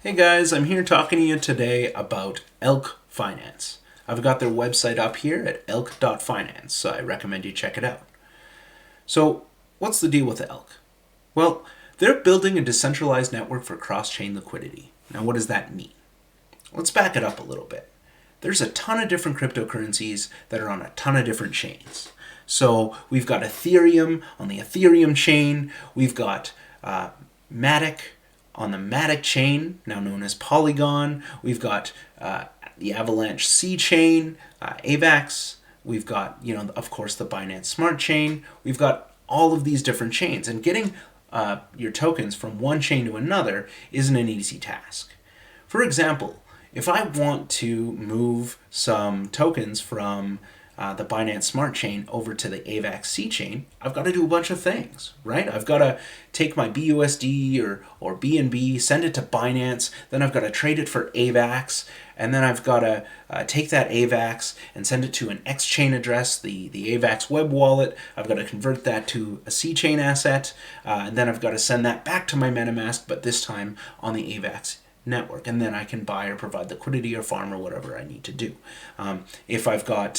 Hey guys, I'm here talking to you today about Elk Finance. I've got their website up here at elk.finance, so I recommend you check it out. So, what's the deal with Elk? Well, they're building a decentralized network for cross-chain liquidity. Now, what does that mean? Let's back it up a little bit. There's a ton of different cryptocurrencies that are on a ton of different chains. So, we've got Ethereum on the Ethereum chain, we've got Matic on the Matic chain, now known as Polygon. We've got the Avalanche C chain, AVAX. We've got, of course, the Binance Smart Chain. We've got all of these different chains. And getting your tokens from one chain to another isn't an easy task. For example, if I want to move some tokens from the Binance Smart Chain over to the AVAX C chain, I've got to do a bunch of things, right? I've got to take my BUSD or BNB, send it to Binance, then I've got to trade it for AVAX, and then I've got to take that AVAX and send it to an X chain address, the AVAX web wallet. I've got to convert that to a C chain asset, and then I've got to send that back to my MetaMask, but this time on the AVAX network, and then I can buy or provide liquidity or farm or whatever I need to do. If I've got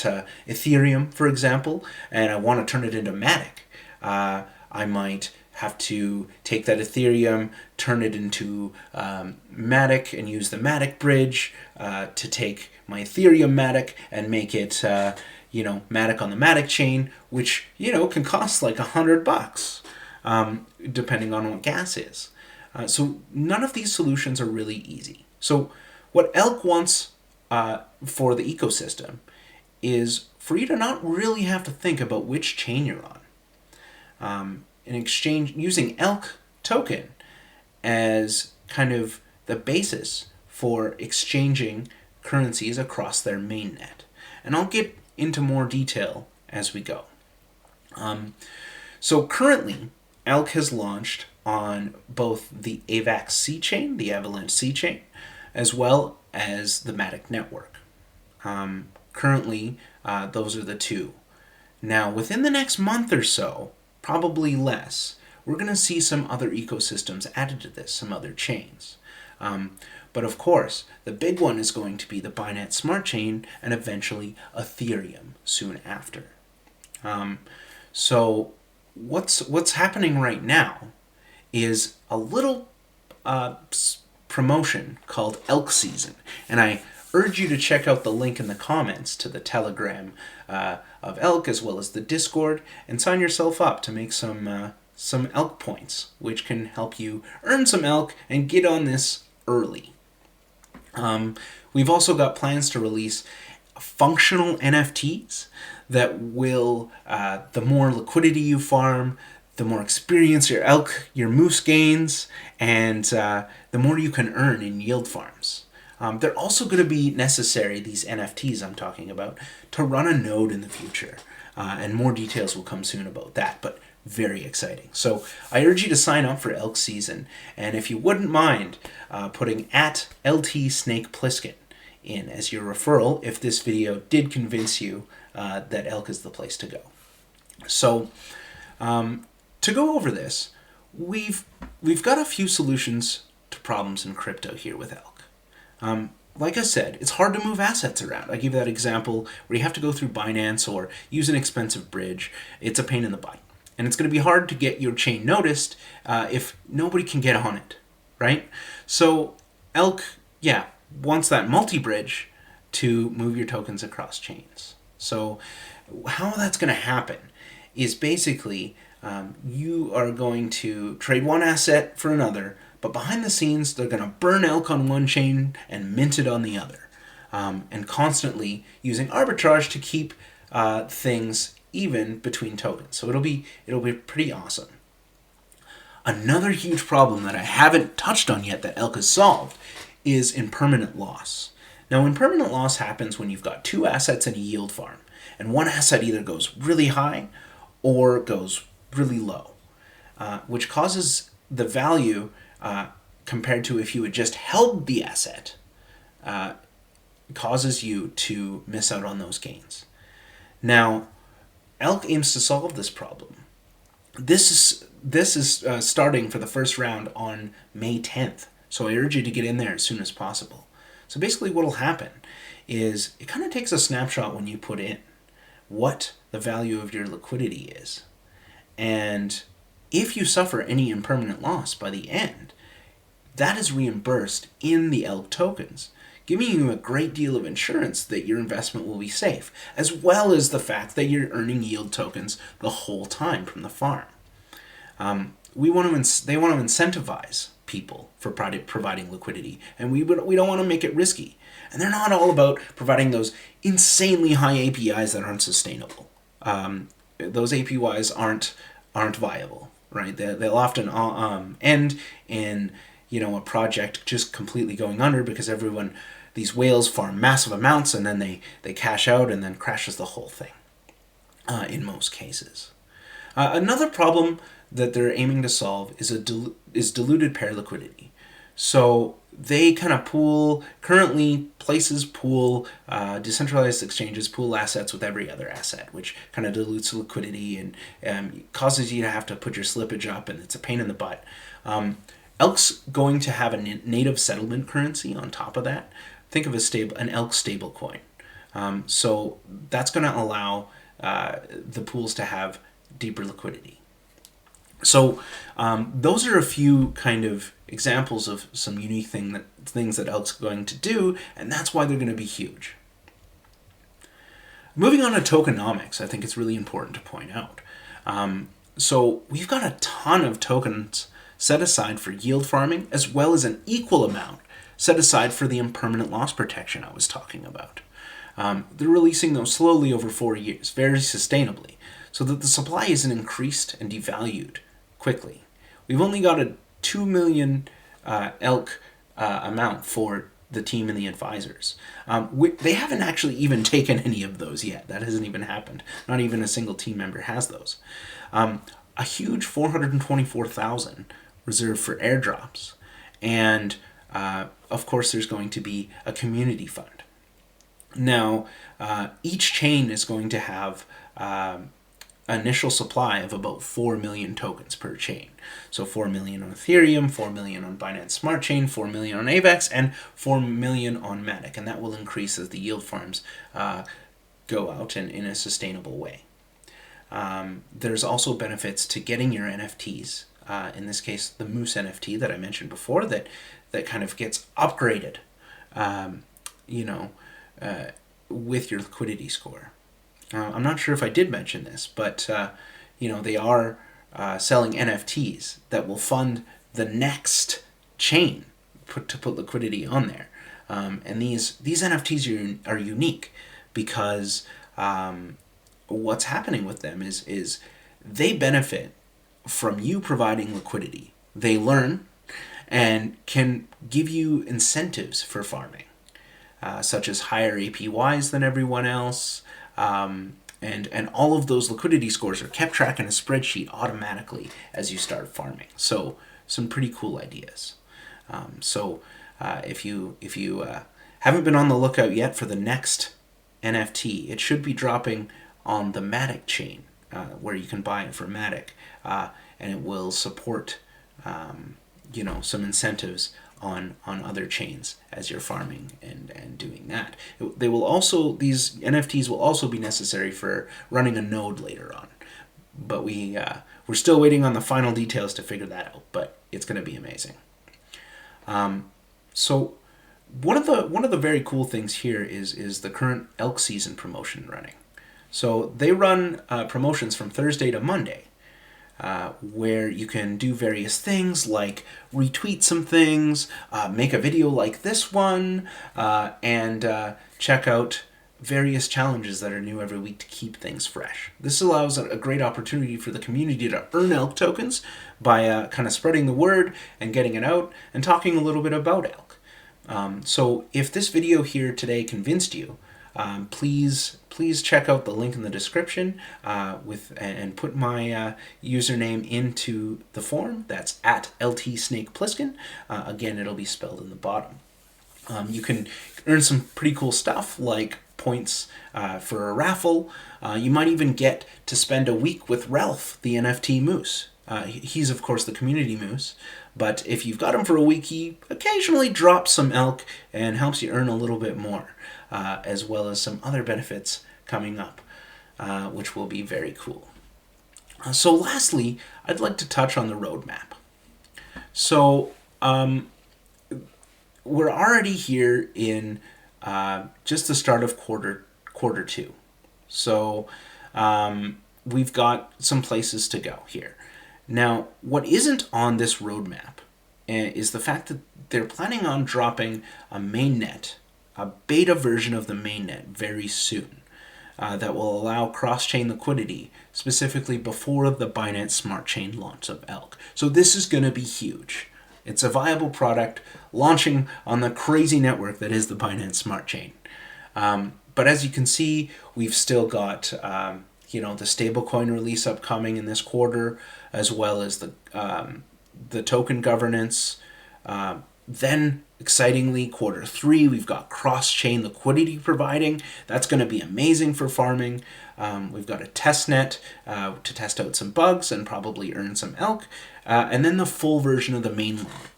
Ethereum, for example, and I want to turn it into Matic, I might have to take that Ethereum, turn it into Matic, and use the Matic bridge to take my Ethereum Matic and make it Matic on the Matic chain, which can cost like $100, depending on what gas is. So none of these solutions are really easy. So what Elk wants for the ecosystem is for you to not really have to think about which chain you're on. In exchange, using Elk token as kind of the basis for exchanging currencies across their mainnet. And I'll get into more detail as we go. So currently, Elk has launched on both the AVAX C chain, the Avalanche C chain, as well as the Matic network. Currently, those are the two. Now, within the next month or so, probably less, we're going to see some other ecosystems added to this, some other chains. But of course, the big one is going to be the Binance Smart Chain and eventually Ethereum soon after. So what's happening right now is a little promotion called Elk Season. And I urge you to check out the link in the comments to the Telegram of Elk as well as the Discord and sign yourself up to make some Elk points, which can help you earn some Elk and get on this early. We've also got plans to release functional NFTs that will, the more liquidity you farm, the more experience your elk, your moose gains, and the more you can earn in yield farms. They're also going to be necessary, these NFTs I'm talking about, to run a node in the future. And more details will come soon about that, but very exciting. So I urge you to sign up for Elk Season, and if you wouldn't mind putting at LtSnakePlissken in as your referral if this video did convince you that Elk is the place to go. So, to go over this, we've got a few solutions to problems in crypto here with Elk. Like I said, it's hard to move assets around. I give that example where you have to go through Binance or use an expensive bridge. It's a pain in the butt. And it's going to be hard to get your chain noticed if nobody can get on it, right? So Elk, wants that multi-bridge to move your tokens across chains. So how that's going to happen is basically you are going to trade one asset for another, but behind the scenes, they're going to burn Elk on one chain and mint it on the other, and constantly using arbitrage to keep things even between tokens. So it'll be pretty awesome. Another huge problem that I haven't touched on yet that Elk has solved is impermanent loss. Now, impermanent loss happens when you've got two assets in a yield farm, and one asset either goes really high or goes really low, which causes the value compared to if you had just held the asset, causes you to miss out on those gains. Now, Elk aims to solve this problem. This is starting for the first round on May 10th. So I urge you to get in there as soon as possible. So basically what will happen is it kind of takes a snapshot when you put in what the value of your liquidity is. And if you suffer any impermanent loss by the end, that is reimbursed in the Elk tokens, giving you a great deal of insurance that your investment will be safe, as well as the fact that you're earning yield tokens the whole time from the farm. They want to incentivize people for providing liquidity, and we don't want to make it risky. And they're not all about providing those insanely high APIs that aren't sustainable. Those APIs aren't viable, right? They'll often end in a project just completely going under because these whales farm massive amounts and then they cash out and then crashes the whole thing in most cases. Another problem that they're aiming to solve is diluted pair liquidity. So they kind of currently places pool, decentralized exchanges pool assets with every other asset, which kind of dilutes liquidity and causes you to have to put your slippage up, and it's a pain in the butt. Elk's going to have a native settlement currency on top of that. Think of an Elk stable coin. So that's going to allow the pools to have deeper liquidity. So those are a few kind of examples of some unique things that Elk's going to do, and that's why they're going to be huge. Moving on to tokenomics, I think it's really important to point out. So we've got a ton of tokens set aside for yield farming, as well as an equal amount set aside for the impermanent loss protection I was talking about. They're releasing those slowly over 4 years, very sustainably, so that the supply isn't increased and devalued quickly. We've only got a 2 million Elk amount for the team and the advisors. They haven't actually even taken any of those yet. That hasn't even happened. Not even a single team member has those. A huge 424,000 reserved for airdrops. And of course, there's going to be a community fund. Now, each chain is going to have initial supply of about 4 million tokens per chain. So 4 million on Ethereum, 4 million on Binance Smart Chain, 4 million on AVAX, and 4 million on Matic. And that will increase as the yield farms go out in a sustainable way. There's also benefits to getting your NFTs. In this case, the Moose NFT that I mentioned before, that kind of gets upgraded, with your liquidity score. I'm not sure if I did mention this, but they are selling NFTs that will fund the next chain to put liquidity on there. And these NFTs are unique because what's happening with them is they benefit from you providing liquidity. They learn and can give you incentives for farming, such as higher APYs than everyone else, and all of those liquidity scores are kept track in a spreadsheet automatically as you start farming. So some pretty cool ideas. If you haven't been on the lookout yet for the next NFT, it should be dropping on the Matic chain, where you can buy it for Matic, and it will support some incentives on other chains as you're farming and doing that. These NFTs will also be necessary for running a node later on, but we're still waiting on the final details to figure that out. But it's going to be amazing. So one of the very cool things here is the current Elk season promotion running. So they run promotions from Thursday to Monday, where you can do various things like retweet some things, make a video like this one, and check out various challenges that are new every week to keep things fresh. This allows a great opportunity for the community to earn Elk tokens by kind of spreading the word and getting it out and talking a little bit about Elk. So if this video here today convinced you, please check out the link in the description and put my username into the form. That's at LtSnakePlissken. Again, it'll be spelled in the bottom. You can earn some pretty cool stuff like points for a raffle. You might even get to spend a week with Ralph, the NFT Moose. He's, of course, the community moose, but if you've got him for a week, he occasionally drops some elk and helps you earn a little bit more, as well as some other benefits coming up, which will be very cool. So lastly, I'd like to touch on the roadmap. So we're already here in just the start of quarter two. So we've got some places to go here. Now, what isn't on this roadmap is the fact that they're planning on dropping a mainnet, a beta version of the mainnet very soon, that will allow cross-chain liquidity, specifically before the Binance Smart Chain launch of Elk. So this is going to be huge. It's a viable product launching on the crazy network that is the Binance Smart Chain. But as you can see, we've still got the stablecoin release upcoming in this quarter, as well as the token governance. Then, excitingly, quarter three, we've got cross-chain liquidity providing. That's going to be amazing for farming. We've got a test net to test out some bugs and probably earn some elk. And then the full version of the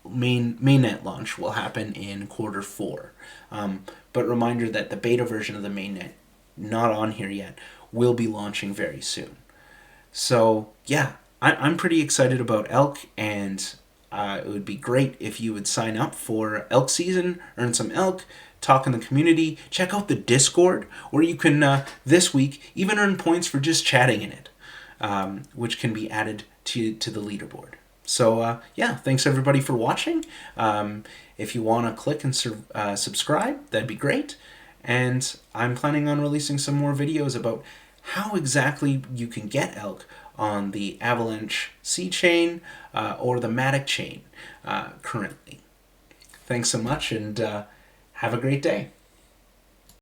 mainnet launch will happen in quarter four. But reminder that the beta version of the mainnet, not on here yet, will be launching very soon. So yeah, I'm pretty excited about Elk, and it would be great if you would sign up for Elk Season, earn some elk, talk in the community, check out the Discord, where you can, this week, even earn points for just chatting in it, which can be added to the leaderboard. So yeah, thanks everybody for watching. If you want to click and subscribe, that'd be great. And I'm planning on releasing some more videos about how exactly you can get elk on the Avalanche C chain or the Matic chain currently. Thanks so much, and have a great day.